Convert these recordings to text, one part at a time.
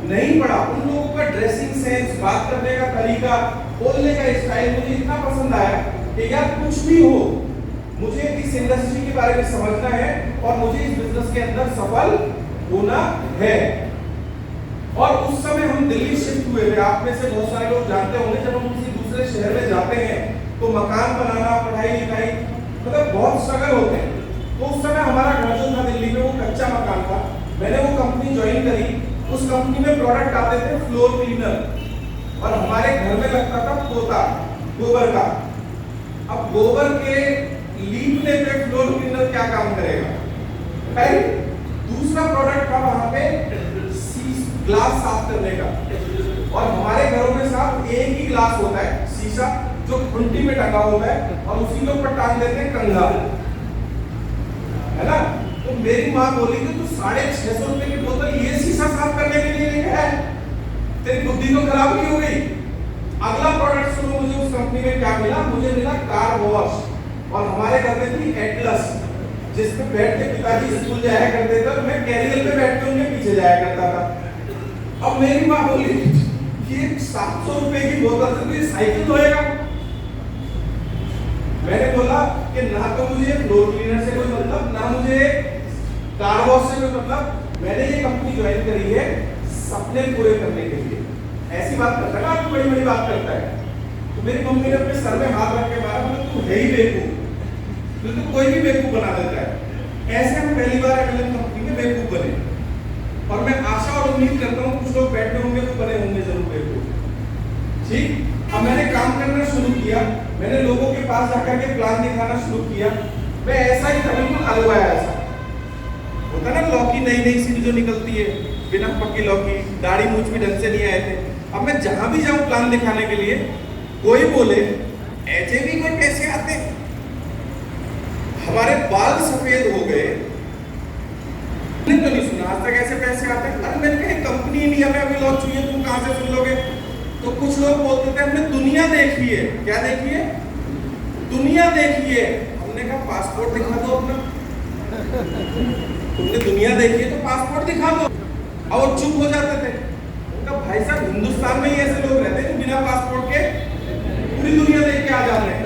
नहीं पड़ा। उन लोगों का ड्रेसिंग सेंस, बात करने का तरीका, बोलने का स्टाइल मुझे इतना पसंद आया कि यार कुछ भी हो, मुझे इस इंडस्ट्री के बारे में समझना है और मुझे इस बिजनेस के अंदर सफल होना है। और उस समय हम दिल्ली शिफ्ट हुए थे। आप में से बहुत सारे लोग जानते होंगे, जब हम किसी दूसरे शहर में जाते हैं तो मकान बनाना, पढ़ाई लिखाई, मतलब बहुत स्ट्रगल होते हैं। तो उस समय हमारा घर जो था दिल्ली में, वो कच्चा मकान था। मैंने वो कंपनी ज्वाइन करी। उस कंपनी में प्रोडक्ट आते थे फ्लोर क्लीनर, और हमारे घर में लगता था पोता गोबर का। अब गोबर के लीपने पे फ्लोर क्लीनर क्या काम करेगा? राइट। दूसरा प्रोडक्ट था वहां पे ग्लास साफ करने का, और हमारे घरों में साफ एक ही ग्लास होता है, शीशा, जो खुंटी में टंगा होता है, और उसी के ऊपर टांग देते हैं कंघा, है ना। तो मेरी माँ बोली कि तू 650 रुपए की बोतल ये शीशा साफ करने के लिए लेके आया, तेरी बुद्धि तो खराब नहीं हो गई। अगला प्रोडक्ट सुनो, मुझे उस कंपनी में क्या मिला? मुझे मिला कार वॉश, और हमारे घर में थी एटलस, जिसपे बैठ के पिताजी स्कूल जाया करते थे, मैं कैरियर पे बैठ के उनके पीछे जाया करता था। अब मेरी माँ बोली कि 700 रुपए की बोतल से कोई साइकिल धोएगा? मैंने बोला कि ना तो मुझे फ्लोर क्लीनर से कोई मतलब, ना मुझे कार वॉश से कोई मतलब। मैंने ये कंपनी ज्वाइन करी है सपने पूरे करने के लिए। ऐसी बात करता है ना, आपको बड़ी बड़ी बात करता है। तो मेरी मम्मी ने अपने सर में हाथ रख के मारा, मतलब तू है ही बेवकूफ, तो कोई भी बेवकूफ बना देता है। ऐसे हम पहली बार एमएलएम कंपनी में बेवकूफ बने, और मैं आशा और उम्मीद करता हूँ कुछ लोग बैठे होंगे तो बने होंगे जरूर बेवकूफ। ठीक। अब मैंने काम करना शुरू किया, मैंने लोगों के पास जाकर के प्लान दिखाना शुरू किया। मैं ऐसा ही था, बिल्कुल अलवाया ऐसा होता ना, लौकी नई नई सी जो निकलती है, बिना पक्की लौकी, दाढ़ी मूंछ भी ढंग से नहीं आए थे। अब मैं जहां भी जाऊं प्लान दिखाने के लिए, कोई बोले ऐसे भी कोई पैसे आते, हमारे बाल सफेद हो गए, नहीं तो नहीं सुना आज तक ऐसे पैसे आते हैं। अरे मैंने कहा कंपनी इंडिया में अभी लॉन्च हुई है, तुम कहां से सुन लोगे? तो कुछ लोग बोलते थे हमने दुनिया देखी है। क्या देखी है? दुनिया देखी है। हमने कहा पासपोर्ट दिखा दो अपना। तुमने दुनिया देखी है तो पासपोर्ट दिखा दो। और वो चुप हो जाते थे। उनका भाई साहब हिंदुस्तान में ही ऐसे लोग रहते हैं बिना पासपोर्ट के पूरी दुनिया देख के आ जाते हैं।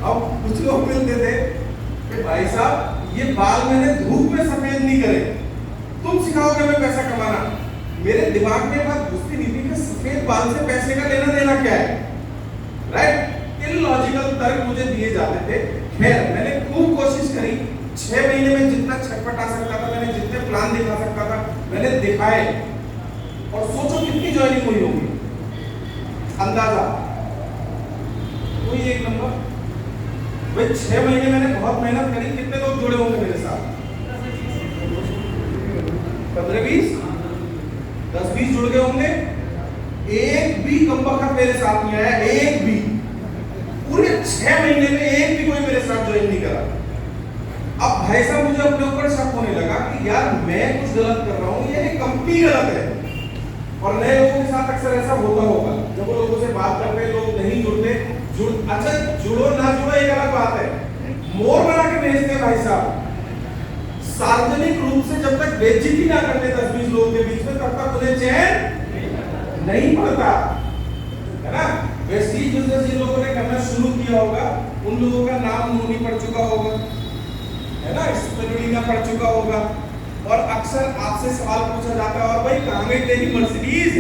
अब कुछ लोग मिलते थे कि भाई साहब ये बाल मैंने धूप में सफेद नहीं करे, तुम सिखाओगे मैं पैसा कमाना। मेरे दिमाग में बात घुसती नहीं थी कि सफेद बाल से पैसे का लेना देना क्या है। राइट। इलॉजिकल तर्क मुझे दिए जाते थे। खैर मैंने खूब कोशिश करी, 6 महीने में जितना छटपटा सकता था, मैंने जितने प्लान दिखा सकता था मैंने दिखाए। और सोचो कितनी ज्वाइनिंग हुई होगी, अंदाजा कोई एक नंबर। भाई 6 महीने मैंने बहुत मेहनत करी। कितने लोग जुड़े होंगे मेरे साथ? 15-20, 10-20 जुड़ गए होंगे। एक भी कमबख्त मेरे साथ नहीं आया, एक भी। पूरे 6 महीने में एक भी कोई मेरे साथ ज्वाइन नहीं करा। अब भाई साहब मुझे अपने ऊपर शक होने लगा कि यार मैं कुछ गलत कर रहा हूँ, ये कंपनी गलत है। और नए लोगों के साथ अक्सर ऐसा होता होगा, जब वो लोगों से बात करते हैं लोग नहीं जुड़ते। अच्छा जुड़ो ना जुड़ो एक अलग बात है, मोर बना के भेजते हैं भाई साहब। सार्वजनिक रूप से जब तक बेइज्जती ना करते 10-20 लोगों के बीच में, तब तक उन्हें चैन नहीं पड़ता, है ना। वेस्टीज बिजनेस जिन लोगों ने करना शुरू किया होगा उन लोगों का नाम मुंह नहीं पड़ चुका होगा, है ना, स्पेलिंग ना पड़ चुका होगा। और अक्सर आपसे सवाल पूछा जाता है, और भाई कहां गई तेरी मर्सिडीज?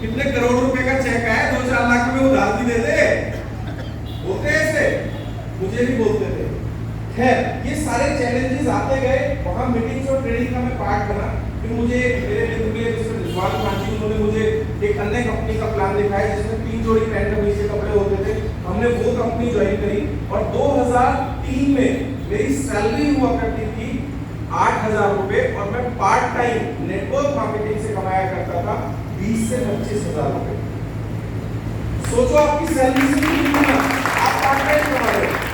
कितने करोड़ रुपए का चेक है, 2-4 लाख में उधार भी दे दे। बोलते ऐसे, मुझे भी बोलते थे। खैर ये सारे चैलेंजेस आते गए। वहां मीटिंग्स और ट्रेनिंग का मैं पार्ट बना। फिर मुझे मेरे मित्र जिसमें रिजवान खान, उन्होंने मुझे एक अन्य कंपनी का प्लान दिखाया जिसमें 3 जोड़ी पैंट कमीज के कपड़े होते थे। हमने वो कंपनी ज्वाइन करी, और 2003 में मेरी सैलरी हुआ करती थी 8,000 रुपए, और मैं पार्ट टाइम नेटवर्क मार्केटिंग से कमाया करता था 20 से 25,000 रुपए। सोचो आपकी सैलरी से कितना आप पार्ट टाइम कमा रहे हो।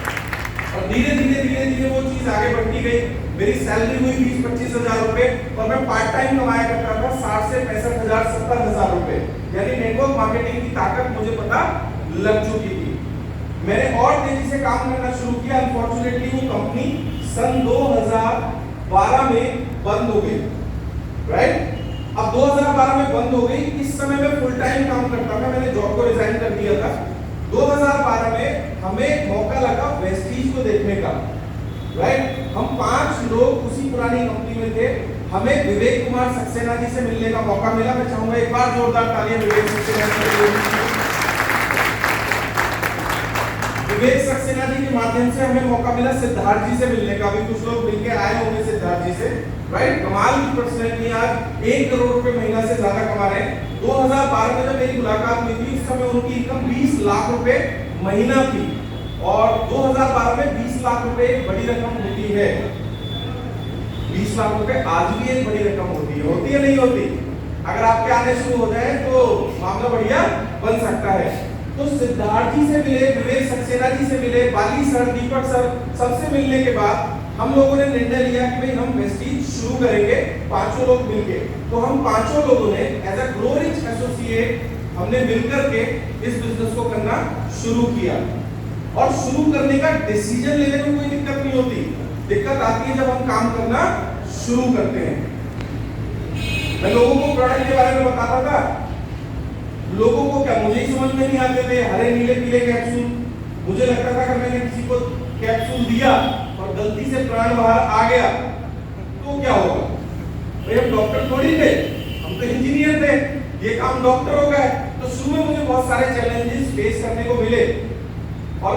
और धीरे धीरे वो चीज आगे बढ़ती गई। मेरी सैलरी हुई 20-25 हजार रुपए, और मैं पार्ट टाइम कमाया करता था 60 से 65,000, 70,000 रुपए। यानी नेटवर्क मार्केटिंग की ताकत मुझे पता लग चुकी थी। मैंने और तेजी से काम करना शुरू किया। अनफॉर्चुनेटली वो कंपनी सन 2012 में बंद हो गई, राइट। अब 2012 में बंद हो गई, इस समय मैं फुल टाइम काम करता था, मैंने जॉब को रिजाइन कर दिया था। 2012 में हमें मौका लगा वेस्टीज को देखने का, राइट। हम 5 लोग उसी पुरानी कंपनी में थे। हमें विवेक कुमार सक्सेना जी से मिलने का मौका मिला। मैं चाहूंगा एक बार जोरदार तालियां विवेक सक्सेना जी के लिए। विवेक सक्सेना जी के माध्यम से हमें मौका मिला सिद्धार्थ जी से मिलने का। अभी कुछ लोग मिलके आए होंगे सिद्धार्थ जी से, राइट। कमाल की पर्सनैलिटी, आज 1 करोड़ रुपए महीना से ज्यादा कमा रहे हैं। 2012 में जब मेरी मुलाकात हुई थी, उस समय उनकी इनकम 20 लाख रुपए महीना थी, और 2012 में 20 लाख रुपए एक बड़ी रकम होती है। 20 लाख रुपए आज भी एक बड़ी रकम होती है नहीं होती? अगर आपके आने शुरू हो जाए तो मामला बढ़िया बन सकता है। तो सिद्धार्थ जी से मिले, विवेक सक्सेना जी से मिले, बाली सर, दीपक सर, सबसे मिलने के बाद हम लोगों ने निर्णय लिया कि भाई हम वेस्टीज शुरू करेंगे 5 लोग मिलके। तो हम 5 लोगों ने as a grow rich associate हमने मिलकर के इस बिजनेस को करना शुरू किया। और शुरू करने का डिसीजन लेने में कोई दिक्कत नहीं होती, दिक्कत आती है जब हम काम करना शुरू करते हैं। मैं लोगों को प्रोडक्ट के बारे में बताता था, लोगों को क्या, मुझे ही समझ में नहीं आते थे हरे नीले पीले कैप्सूल। मुझे लगता था कि मैंने किसी को कैप्सूल दिया और गलती से प्राण बाहर आ गया तो क्या होगा? भाई हम डॉक्टर थोड़ी थे, हम तो इंजीनियर थे, ये काम डॉक्टर हो गए। तो शुरू में मुझे बहुत सारे चैलेंजेस फेस करने को मिले। और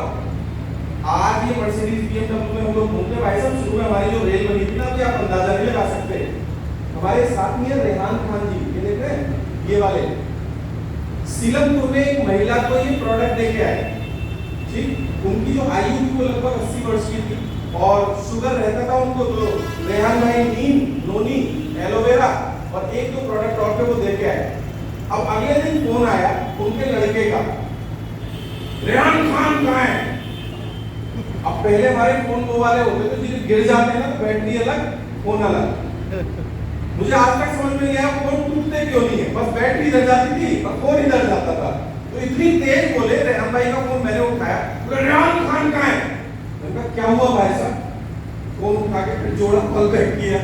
आज ये मर्सिडीज BMW में हम लोग घूमते, भाई साहब शुरू में हमारी जो रेल बनी थी ना, तो आप अंदाजा नहीं लगा सकते। हमारे साथ में रेहान खान जी, ये देख रहे हैं, ये वाले सीलमपुर में एक महिला को ये प्रोडक्ट देके आए, ठीक। उनकी जो आयु थी वो लगभग 80 वर्ष की थी और शुगर रहता था उनको। तो रेहान भाई नीम, नोनी, एलोवेरा और 1-2 प्रोडक्ट और पे वो देके आए। अब अगले दिन फोन आया उनके लड़के का, रेहान खान कहाँ है? अब पहले हमारे फोन वो वाले होते थे जो गिर जाते हैं ना, तो बैटरी अलग फोन अलग। मुझे आज तक समझ में नहीं आया फोन टूटते क्यों नहीं है, बस बैटरी इधर जाती थी और फोन इधर जाता था। तो इतनी तेज बोले, रेहान भाई का फोन मैंने उठाया, रेहान खान कहाँ है? मैंने कहा क्या हुआ भाई साहब? फोन उठा के फिर जोड़ा कॉल बैक किया,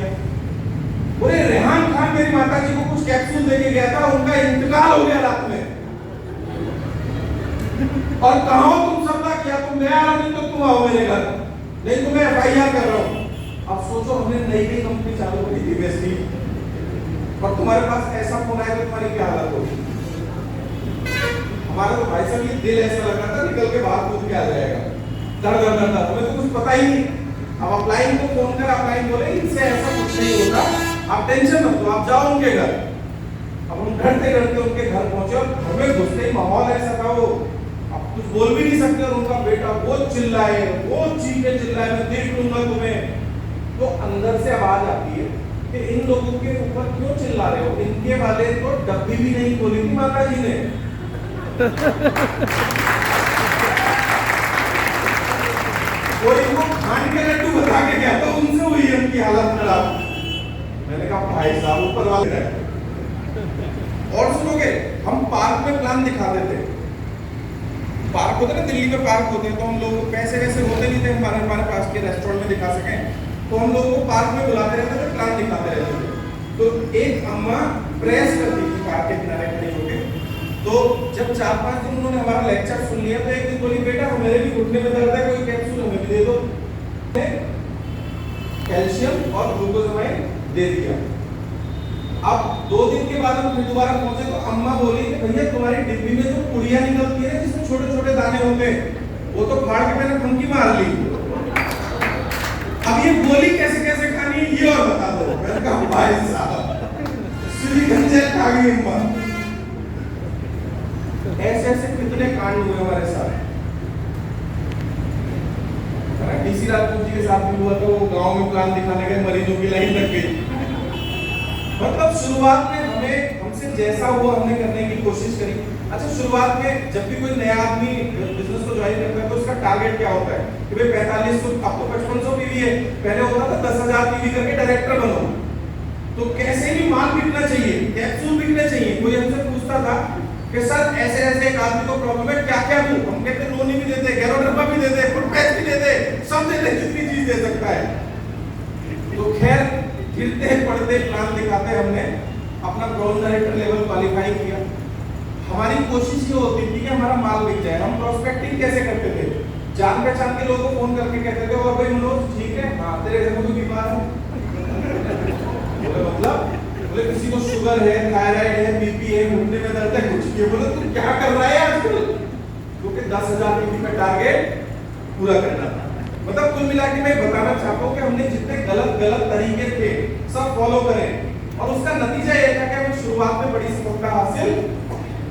बोले रेहान खान मेरी माता जी को कुछ कैप्सूल देके गया था, उनका इंतकाल हो गया रात में। और कहा हो तुम सब का किया? तुम नया आदमी तो तुम आओ मेरे घर, नहीं तो मैं FIR कर रहा हूँ। अब सोचो हमने नई कंपनी चालू करी थी वेस्टीज, और तुम्हारे पास ऐसा फोन आया तो तुम्हारी क्या हालत होगी? हमारा तो भाई साहब ये दिल ऐसा लग रहा था निकल के बाहर कूद के आ जाएगा, डर डर डर डर, हमें तो कुछ पता ही नहीं। अब अपलाइन को फोन कर, अपलाइन बोले इनसे ऐसा कुछ नहीं होता, आप टेंशन मत लो, आप जाओ उनके घर। अब हम डरते डरते उनके घर पहुंचे और घर में घुसते ही माहौल ऐसा था, वो अब कुछ बोल भी नहीं सकते। और उनका बेटा वो चिल्लाए, वो चीखे चिल्लाए, मैं देख लूंगा तुम्हें। तो अंदर से आवाज आती है कि इन लोगों के ऊपर क्यों चिल्ला रहे हो? इनके वाले तो डब्बी भी नहीं खोली थी माता जी ने। कोई को खान के लड्डू बता के गया तो उनसे हुई उनकी हालत खराब। मैंने कहा भाई साहब ऊपर वाले रहे। और सुनोगे, हम पार्क में प्लान दिखाते थे। पार्क होते ना, दिल्ली में पार्क होते हैं, तो हम लोग पैसे वैसे होते नहीं थे हमारे पास के रेस्टोरेंट में दिखा सकें, तो हम लोगों को पार्क में बुलाते रहते थे, प्लान दिखाते रहते थे। तो एक अम्मा प्रेस करती थी पार्क के किनारे खड़ी होकर। तो जब 4-5 दिन उन्होंने हमारा लेक्चर सुन लिया, तो एक दिन बोली बेटा मेरे भी घुटने में दर्द है, कोई कैप्सूल हमें भी दे दो। कैल्शियम और ग्लूकोजामाइन दे दिया। अब 2 दिन के बाद हम फिर दोबारा पहुंचे तो अम्मा बोली कि भैया तुम्हारी डिब्बी में जो पुड़िया निकलती है जिसमें छोटे छोटे दाने होते हैं, वो तो फाड़ के मैंने फंकी मार ली। अब ये गोली कैसे कैसे खानी है ये और बता दो। मैंने कहा भाई साहब सुई गंजे खा गई अम्मा। ऐसे ऐसे कितने कांड हुए हमारे साथ। DC राजपूत जी के साथ भी हुआ, तो वो गांव में प्लान दिखाने गए, मरीजों की लाइन लग गई। मतलब शुरुआत में हमें हमसे जैसा हुआ हमने करने की कोशिश करी। अच्छा, शुरुआत में जब भी कोई नया आदमी बिजनेस को ज्वाइन करता है तो उसका टारगेट क्या होता है कि भाई 4500, अब तो 5500 पीवी है, पहले होता था 10,000 पीवी करके डायरेक्टर बनो। तो कैसे भी माल बिकना चाहिए, कैप्सूल बिकने चाहिए। कोई हमसे पूछता था कि सर ऐसे ऐसे एक आदमी को प्रॉब्लम है, क्या क्या दूं? हम कहते हैं लोनी भी देते, गैरोडर्मा भी देते, फुट पैच भी देते, सब देते, जितनी चीज दे सकता है। तो खैर गिरते पड़ते प्लान दिखाते हमने अपना ब्राउन डायरेक्टर लेवल क्वालिफाई किया। हमारी कोशिश ये होती थी कि हमारा माल बिक जाए। हम प्रोस्पेक्टिंग कैसे करते थे? जान पहचान के लोगों को फोन करके कहते थे, और भाई मनोज ठीक है, हाँ तेरे घर में कोई बीमार है? बोले मतलब? बोले किसी को शुगर है, थायराइड है, बीपी है, घुटने में दर्द है, कुछ नहीं। बोले तू क्या कर रहा है आजकल? क्योंकि 10,000 बीपी का टारगेट पूरा करना था। मतलब कुल मिला के मैं बताना चाहता हूँ कि हमने जितने गलत गलत तरीके थे सब फॉलो करें, और उसका नतीजा ये था कि हमें शुरुआत में बड़ी सफलता हासिल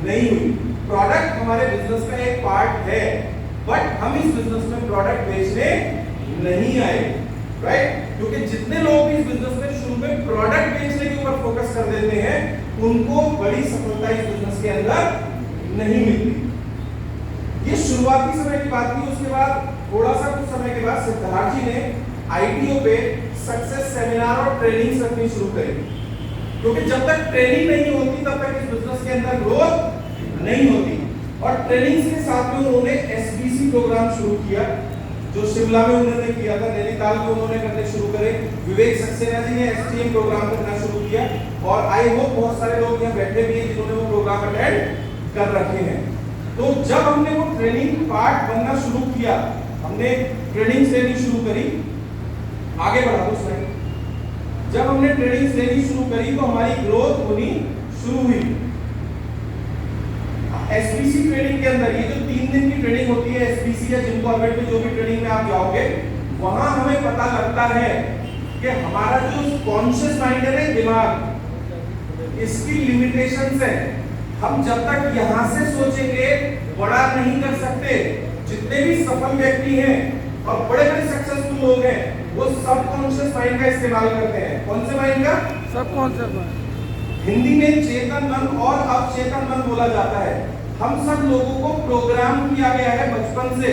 नहीं हुई। प्रोडक्ट हमारे बिजनेस का एक पार्ट है, बट हम इस बिजनेस में प्रोडक्ट बेचने नहीं आए, राइट? क्योंकि जितने लोग इस बिजनेस में शुरू में प्रोडक्ट बेचने के ऊपर फोकस कर देते हैं, उनको बड़ी सफलता इस बिजनेस के अंदर नहीं मिलती। ये शुरुआती समय की बात थी। उसके बाद थोड़ा सा कुछ समय के बाद सिद्धार्थ जी ने आईटीओ पे सक्सेस सेमिनार और ट्रेनिंग रखनी शुरू करी, क्योंकि जब तक ट्रेनिंग नहीं होती तब तक इस बिजनेस के अंदर ग्रोथ नहीं होती। और ट्रेनिंग के साथ में उन्होंने एसबीसी प्रोग्राम शुरू किया, जो शिमला में उन्होंने किया था, नैनीताल में उन्होंने करने शुरू करे। विवेक सक्सेना जी ने एसटीएम प्रोग्राम करना शुरू किया, और आई होप बहुत सारे लोग यहाँ बैठे भी हैं जिन्होंने वो प्रोग्राम अटेंड कर रखे हैं। तो जब हमने वो ट्रेनिंग पार्ट बनना शुरू किया, हमने ट्रेनिंग लेनी शुरू करी। आगे बढ़ा दो स्लाइड। जब हमने ट्रेनिंग लेनी शुरू करी तो हमारी ग्रोथ होनी शुरू हुई। एसबीसी ट्रेनिंग के अंदर ये जो 3 दिन की ट्रेनिंग होती है एसबीसी या जिम कॉर्बेट में, जो भी ट्रेनिंग में आप जाओगे, वहां हमें पता लगता है कि हमारा जो कॉन्शियस माइंड है ना, दिमाग, इसकी लिमिटेशंस है। हम जब तक यहां से सोचेंगे बड़ा नहीं कर सकते। जितने भी सफल व्यक्ति हैं और बड़े बड़े सक्सेसफुल लोग हैं, वो सबकॉन्शियस माइंड का इस्तेमाल करते हैं। कौन से माइंड का? Subconscious mind. हिंदी में चेतन मन और अवचेतन मन बोला जाता है। हम सब लोगों को प्रोग्राम किया गया है बचपन से,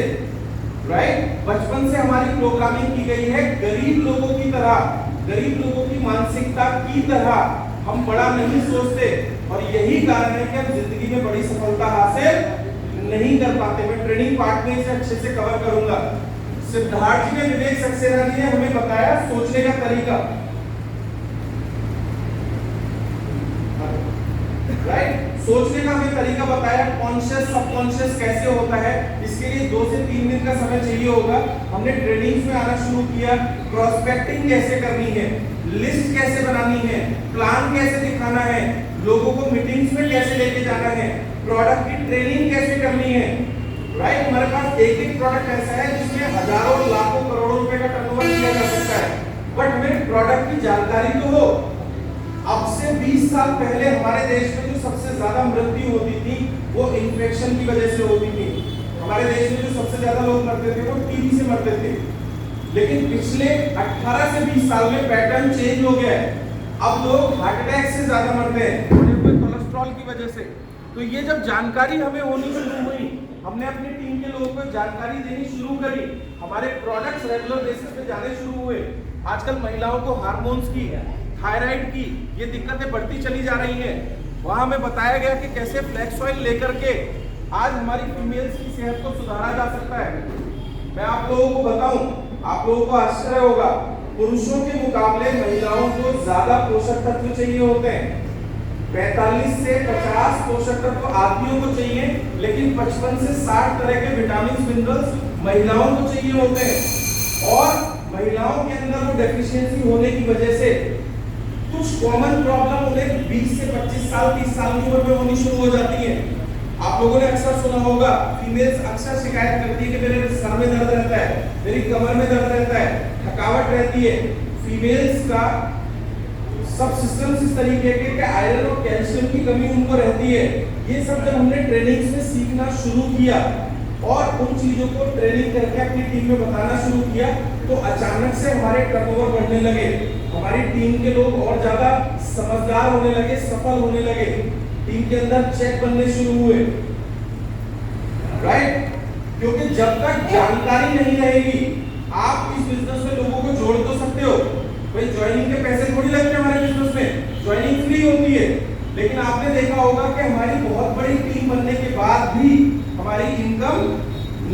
राइट? बचपन से हमारी प्रोग्रामिंग की गई है गरीब लोगों की तरह, गरीब लोगों की मानसिकता की तरह। हम बड़ा नहीं सोचते, और यही कारण है कि हम जिंदगी में बड़ी सफलता हासिल नहीं कर पाते। मैं ट्रेनिंग पार्ट में इसे अच्छे से कवर करूंगा। सिद्धार्थ जी ने, विवेक सक्सेना जी ने हमें बताया सोचने का तरीका, राइट? सोचने का हमें तरीका बताया, कॉन्शियस सबकॉन्शियस कैसे होता है। इसके लिए 2 से 3 दिन का समय चाहिए होगा। हमने ट्रेनिंग्स में आना शुरू किया, प्रोस्पेक्टिंग कैसे करनी है, लिस्ट कैसे बनानी है, प्लान कैसे दिखाना है, लोगों को मीटिंग्स में कैसे लेके जाना है, प्रोडक्ट की ट्रेनिंग कैसे करनी है, राइट? हमारे पास एक प्रोडक्ट ऐसा है जिसमें हजारों लाखों करोड़ों रुपए का टर्नओवर किया जा सकता है, बट हमें प्रोडक्ट की जानकारी तो हो। अब से 20 साल पहले हमारे देश में जो सबसे ज्यादा मृत्यु होती थी वो इन्फेक्शन की वजह से होती थी। हमारे देश में जो सबसे ज्यादा लोग मरते थे वो टीबी से मरते थे। लेकिन पिछले 18 से 20 साल में पैटर्न चेंज हो गया है। अब लोग हार्ट अटैक से ज्यादा मरते हैं, कोलेस्ट्रॉल की वजह से। तो ये जब जानकारी हमें होनी शुरू हुई, हमने अपनी टीम के लोगों को जानकारी देनी शुरू करी, हमारे प्रोडक्ट्स रेगुलर बेसिस पे जाने शुरू हुए। आजकल महिलाओं को हार्मोन्स की, थायराइड की ये दिक्कतें बढ़ती चली जा रही हैं। वहां हमें बताया गया कि कैसे फ्लैक्स ऑयल लेकर के आज हमारी फीमेल्स की सेहत को सुधारा जा सकता है। मैं आप लोगों को बताऊं, आप लोगों को आश्चर्य होगा, पुरुषों के मुकाबले महिलाओं को ज्यादा पोषक तत्व चाहिए होते हैं। 45 से 50 पोषक तत्व आदमियों को चाहिए, लेकिन 55 से 60 तरह के विटामिन मिनरल्स महिलाओं को चाहिए होते हैं। और महिलाओं के अंदर वो डेफिशिएंसी होने की वजह से कुछ कॉमन प्रॉब्लम उन्हें 20 से 25 साल 30 साल की उम्र में होनी शुरू हो जाती है। आप लोगों ने अक्सर सुना होगा, फीमेल्स अक्सर शिकायत करती है कि मेरे सर में दर्द रहता है, मेरी कमर में दर्द रहता है, थकावट रहती है। फीमेल्स का सब सिस्टम्स इस तरीके के आयरन और कैल्शियम की कमी उनको रहती है। ये सब जब हमने ट्रेनिंग्स में सीखना शुरू किया और उन चीजों को ट्रेनिंग करके अपनी टीम में बताना शुरू किया, तो अचानक से हमारे टर्नओवर बढ़ने लगे। हमारी टीम के लोग और ज्यादा समझदार होने लगे, सफल होने लगे, टीम के अंदर चेक बनने शुरू हुए, राइट? क्योंकि जब तक जानकारी नहीं रहेगी, आप इस बिजनेस में लोगों को जोड़ तो सकते हो, भाई ज्वाइनिंग के पैसे थोड़ी लगते हैं हमारे बिजनेस में, ज्वाइनिंग फ्री होती है, लेकिन आपने देखा होगा कि हमारी बहुत बड़ी टीम बनने के बाद भी हमारी इनकम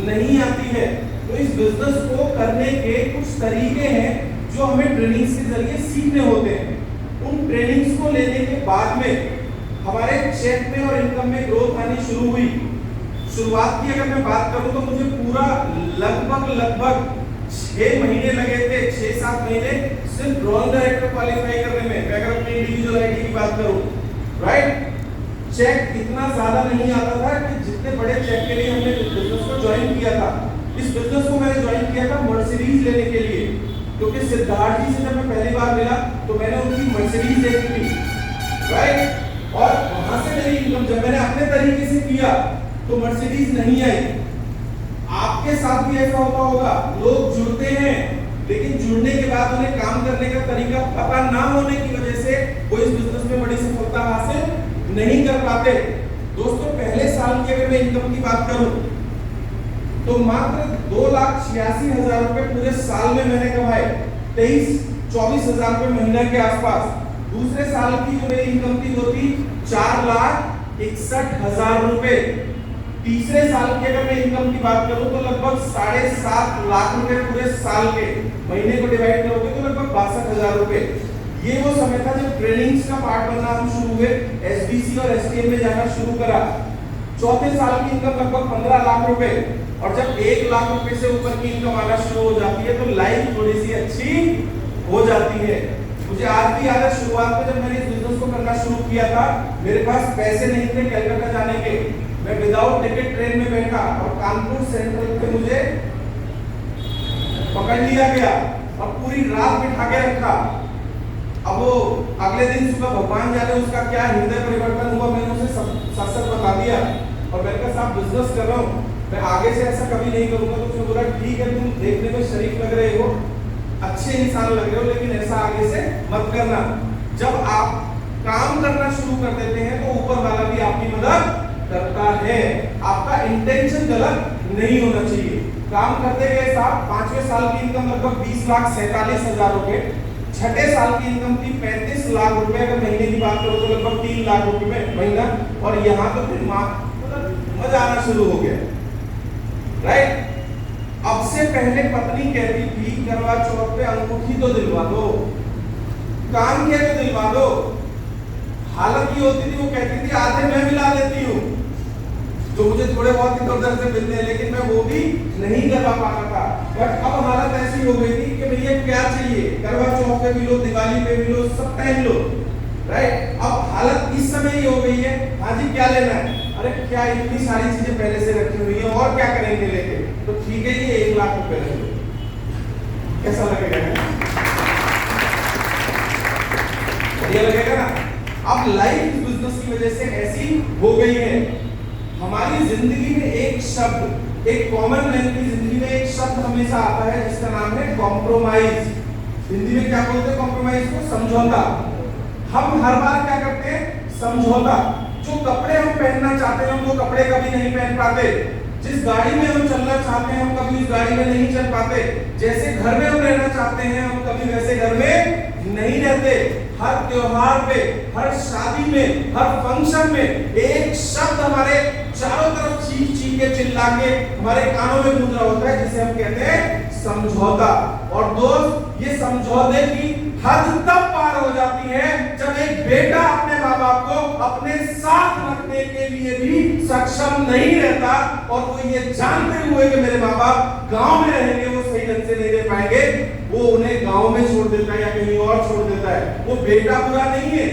नहीं आती है। तो इस बिजनेस को करने के कुछ तरीके हैं जो हमें ट्रेनिंग्स के जरिए सीखने होते हैं। उन ट्रेनिंग्स को लेने के बाद में हमारे चेक में और इनकम में ग्रोथ आनी शुरू हुई। शुरुआत की अगर मैं बात करूं तो मुझे पूरा लगभग 6 महीने लगे थे, 6-7 महीने सिर्फ ड्रॉइंग डायरेक्टर क्वालिफाई करने में। मैं अगर अपनी इंडिविजुअल आईडी की बात करूं, राइट, चेक इतना ज्यादा नहीं आता था कि जितने बड़े चेक के लिए हमने बिजनेस को ज्वाइन किया था। इस बिजनेस को मैंने ज्वाइन किया था मर्सिडीज लेने के लिए, क्योंकि सिद्धार्थ जी से जब मैं पहली बार मिला तो मैंने उनकी मर्सिडीज देखी थी, राइट, और वहां से मेरी इनकम, जब मैंने अपने तरीके से किया तो मर्सिडीज नहीं आई। आपके साथ भी ऐसा होता होगा, लोग जुड़ते हैं लेकिन जुड़ने के बाद उन्हें काम करने का तरीका पता ना होने की वजह से वो इस बिजनेस में बड़ी सफलता हासिल नहीं कर पाते। दोस्तों, पहले साल की अगर मैं इनकम की बात करूं तो मात्र 2,86,000 रुपए पूरे साल में मैंने कमाए, 23-24,000 रुपए महीना के आसपास। दूसरे साल की जो मेरी इनकम थी वो थी 4,61,000 रुपए। तीसरे साल की अगर मैं इनकम की बात करूं तो लगभग 7.5 लाख रुपए पूरे साल के, महीने को डिवाइड करोगे तो लगभग 62,000 रुपए। ये वो समय था जब ट्रेनिंग्स का पार्ट बनना हम शुरू हुए, एसबीसी और एसटीएम में जाना शुरू करा। चौथे साल की इनकम लगभग 15 लाख रुपए, और जब 1 लाख रुपए से ऊपर की इनकम आना शुरू हो जाती है तो लाइफ थोड़ी सी अच्छी हो जाती है। मुझे आज भी याद है, शुरुआत में जब मैंने इस बिजनेस को करना शुरू किया था, मेरे पास पैसे नहीं थे कलकत्ता जाने के। मैं विदाउट टिकट ट्रेन में बैठा और कानपुर सेंट्रल पे मुझे पकड़ लिया गया और पूरी रात बिठा के रखा। अब वो अगले दिन सुबह भगवान जाने उसका क्या हृदय परिवर्तन हुआ, मैंने उसे सच बता दिया और मैंने कहा साहब बिजनेस कर रहा हूँ, मैं आगे से ऐसा कभी नहीं करूंगा। तो उसने बोला ठीक है, तुम देखने में शरीफ लग रहे हो, अच्छे इंसान लग रहे हो, लेकिन ऐसा आगे से मत करना। जब आप काम करना शुरू कर देते हैं तो ऊपर वाला भी आपकी मदद करता है। आपका इंटेंशन गलत नहीं होना चाहिए। काम करते गए साहब, 5वें साल की इनकम लगभग 20,47,000 रुपए, छठे साल की इनकम थी 35 लाख रुपए। अगर महीने की बात करो तो लगभग 3 लाख रुपए महीना, और यहाँ तो फिर मजा आना शुरू हो गया, राइट। अब से पहले पत्नी कहती थी करवा चौथ पे अंगूठी तो दिलवा दो, काम किया तो दिलवा दो। हालत ये होती थी, वो कहती थी आधे मैं मिला लेती हूँ, जो मुझे थोड़े बहुत इधर उधर से मिलते हैं, लेकिन मैं वो भी नहीं करवा पाता था। बट अब हालत ऐसी हो गई थी कि भैया क्या चाहिए, करवा चौथ पे मिलो, दिवाली पे मिलो, सब टाइम लो, राइट। अब हालत इस समय ही हो गई है, हाँ जी क्या लेना है, अरे क्या इतनी सारी चीजें पहले से रखी हुई है और क्या करेंगे लेके, तो ठीक है ये 1 लाख रुपए रख लो, कैसा लगेगा, बढ़िया लगेगा ना। अब लाइफ बिजनेस की वजह से ऐसी हो गई है। हमारी जिंदगी में एक शब्द, एक कॉमन मैन की जिंदगी में एक शब्द हमेशा आता है जिसका नाम है कॉम्प्रोमाइज। हिंदी में क्या बोलते हैं कॉम्प्रोमाइज को? समझौता। हम हर बार क्या करते हैं? समझौता। जो कपड़े हम पहनना चाहते हैं हम वो कपड़े कभी नहीं पहन पाते, जिस गाड़ी में हम चलना चाहते हैं हम कभी उस गाड़ी में नहीं चल पाते, जैसे घर में हम रहना चाहते हैं हम कभी वैसे घर में नहीं रहते। हर त्योहार पे, हर शादी में, हर फंक्शन में एक शब्द हमारे चारों तरफ चीख के चिल्ला के हमारे कानों में गूंज रहा होता है जिसे हम कहते हैं समझौता। और दोस्त, ये समझौते की हद तब पार हो जाती है जब एक बेटा अपने माँ बाप को अपने साथ रखने के लिए भी सक्षम नहीं रहता, और वो ये जानते हुए कि मेरे माँ बाप गांव में रहेंगे, वो सही ढंग से नहीं रह पाएंगे, वो उन्हें गांव में छोड़ देता है या कहीं और छोड़ देता है। वो बेटा बुरा नहीं है,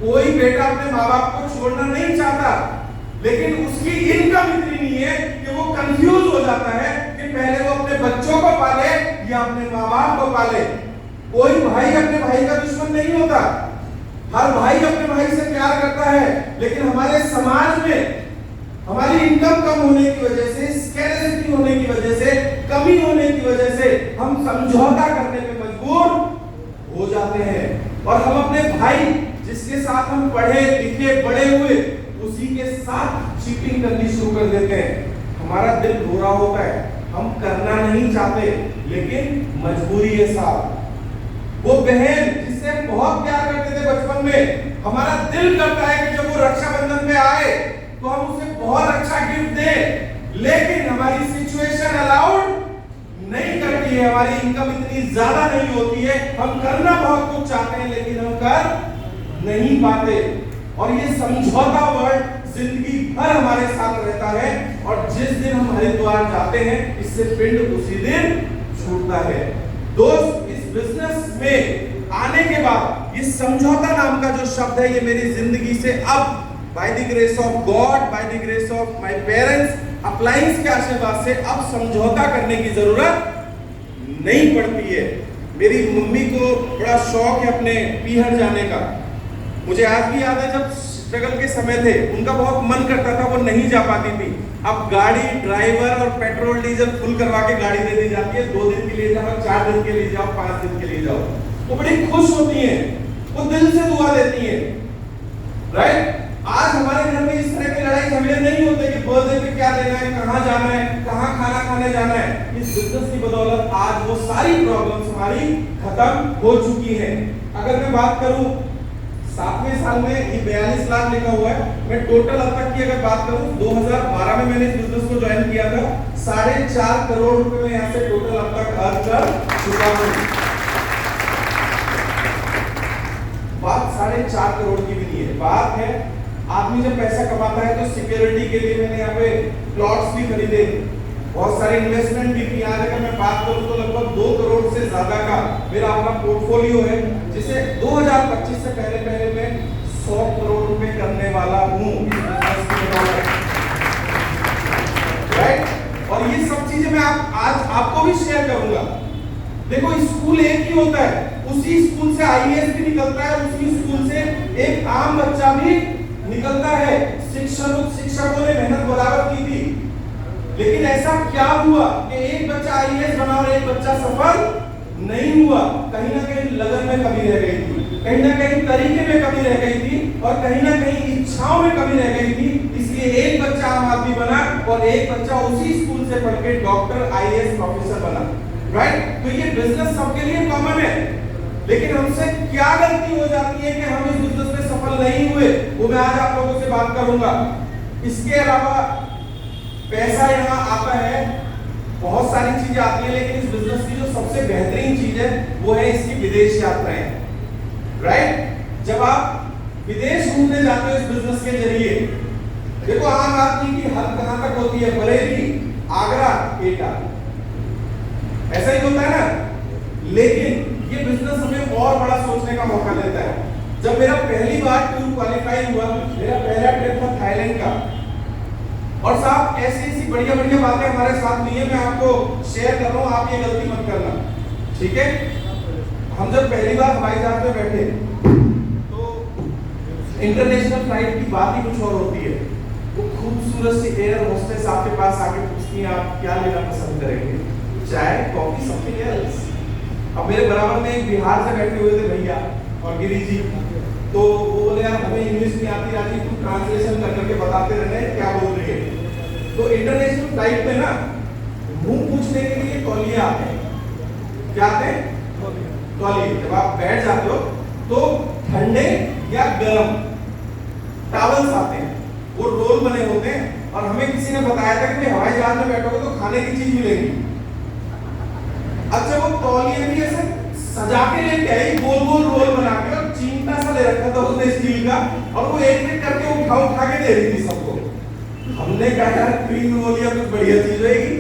कोई बेटा अपने माँ बाप को छोड़ना नहीं चाहता, लेकिन उसकी इनकम इतनी नहीं है कि वो कंफ्यूज हो जाता है कि पहले वो अपने बच्चों को पाले या अपने माँ बाप को पाले। कोई भाई अपने भाई का दुश्मन नहीं होता, हर भाई अपने भाई से प्यार करता है, लेकिन हमारे समाज में हमारी इनकम कम होने की वजह से, स्कैर्सिटी होने की वजह से, कमी होने की वजह से हम समझौता करने पे मजबूर हो जाते हैं, और हम अपने भाई जिसके साथ हम पढ़े लिखे बड़े हुए उसी के साथ चीटिंग करनी शुरू कर देते हैं। हमारा दिल बुरा होता है, हम करना नहीं चाहते लेकिन मजबूरी है साहब। वो बहन जिससे हम बहुत प्यार करते थे बचपन में, हमारा दिल करता है कि जब वो रक्षाबंधन में आए तो हम उसे बहुत अच्छा गिफ्ट दें, लेकिन हमारी सिचुएशन अलाउड नहीं करती है, हमारी इनकम इतनी ज्यादा नहीं होती है, हम करना बहुत कुछ चाहते हैं लेकिन हम कर नहीं पाते। और ये समझौता वर्ड जिंदगी भर हमारे साथ रहता है, और जिस दिन हम हरिद्वार जाते हैं इससे पिंड उसी दिन छूटता है। दोस्त, इस बिजनेस में आने के बाद ये समझौता नाम का जो शब्द है ये मेरी जिंदगी से अब by the grace of God, by the grace of my parents, appliance के आशीर्वाद से अब समझौता करने की जरूरत नहीं पड़ती है। मेरी मम्मी को बड़ा शौक है अपने पीहर जाने का। मुझे आज भी याद है जब स्ट्रगल के समय थे, उनका बहुत मन करता था, वो नहीं जा पाती थी। अब गाड़ी, ड्राइवर और पेट्रोल डीजल फुल करवा के गाड़ी दे दी जाती है, 2 दिन के लिए जाओ, 4 दिन के लिए जाओ, 5 दिन के लिए जाओ। वो बड़ी खुश होती हैं, वो दिल से दुआ देती हैं, राइट। आज हमारे घर में इस तरह के लड़ाई झगड़े नहीं होते कि बर्थडे पे क्या देना है, कहाँ जाना है, कहाँ खाना खाने जाना है। इस बिजनेस की बदौलत आज वो सारी प्रॉब्लम्स हमारी खत्म हो चुकी हैं। अगर मैं बात करूं 7वें साल में ये 42 लाख लिखा हुआ है, मैं टोटल अब तक की अगर बात करूं 2012 में मैंने इस बिजनेस को ज्वाइन किया था, 4.5 करोड़ रुपए में यहाँ से टोटल अब तक अर्न कर चुका हूं। बात 4.5 करोड़ की भी नहीं है, बात है आदमी जब पैसा कमाता है तो सिक्योरिटी के लिए मैंने यहाँ पे प्लॉट्स भी खरीदे, बहुत सारे इन्वेस्टमेंट भी किया। अगर मैं बात करूं तो लगभग 2 करोड़ से ज्यादा का मेरा अपना पोर्टफोलियो है, जिसे 2025 से पहले मैं 100 करोड़ रुपए करने वाला हूं, राइट। और ये सब चीजें मैं आज आपको भी शेयर करूंगा। देखो, स्कूल एक ही होता है, उसी स्कूल से आईएएस भी निकलता है, उसी स्कूल से एक आम बच्चा भी निकलता है। शिक्षकों ने मेहनत बराबर की थी, लेकिन ऐसा क्या हुआ कि एक बच्चा आईएएस बना और एक बच्चा सफल नहीं हुआ? कहीं ना कहीं लगन में कमी रह गई थी, कहीं ना कहीं तरीके में कमी रह गई थी, और कहीं ना कहीं इच्छाओं में कमी रह गई थी। इसलिए एक बच्चा आम आदमी बना और एक बच्चा उसी स्कूल से पढ़ के डॉक्टर, आईएएस प्रोफेसर बना, राइट। तो ये बिजनेस सबके लिए कॉमन है, लेकिन हमसे क्या गलती हो जाती है कि हम इस बिजनेस में सफल नहीं हुए, वो मैं आज आप लोगों से बात करूंगा। इसके अलावा पैसा यहाँ आता है, बहुत सारी चीजें आती हैं, लेकिन इस बिजनेस की जो सबसे बेहतरीन चीज है वो है इसकी विदेश यात्राएं, राइट। जब आप विदेश घूमने जाते हो इस बिजनेस के जरिए, देखो आम आदमी की हद कहां तक होती है, बरेली, आगरा, एटा, ऐसा ही होता है ना। लेकिन ये बिजनेस हमें और बड़ा सोचने का मौका देता है। जब मेरा पहली बार टूर क्वालिफाई हुआ, मेरा पहला ट्रिप था थाईलैंड का, और साहब ऐसी बढ़िया बातें हमारे साथ हुई है, मैं आपको शेयर कर रहा हूँ, आप ये गलती मत करना, ठीक है। हम जब पहली बार हवाई जहाज में बैठे तो इंटरनेशनल फ्लाइट की बात ही कुछ और होती है। वो खूबसूरत सी एयर होस्टेस आपके पास आके पूछती है आप क्या लेना पसंद करेंगे, चाय, कॉफी, समथिंग एल्स। अब मेरे बराबर में एक बिहार से बैठे हुए थे भैया और गिरी जी, तो वो बोले यार हमें इंग्लिश नहीं आती, राजी तुम ट्रांसलेशन करके बताते रहने क्या बोल रही है। तो इंटरनेशनल फ्लाइट में ना मुंह पूछने के लिए तौलिया आते हैं, क्या आते हैं? तौलिए। जब आप बैठ जाते हो तो ठंडे या गर्म टॉवल्स आते हैं, वो रोल बने होते हैं, और हमें किसी ने बताया था कि हवाई जहाज में बैठोगे तो खाने की चीज मिलेगी। अच्छा, वो तौलिए भी ऐसे सजा के लेके आई, गोल गोल रोल बना के, और चीमटा सा ले रखा था उसने स्टील का, और वो एक एक करके उठा के दे रही थी सबको। हमने कहा यार क्रीम रोल या कुछ बढ़िया चीज होगी।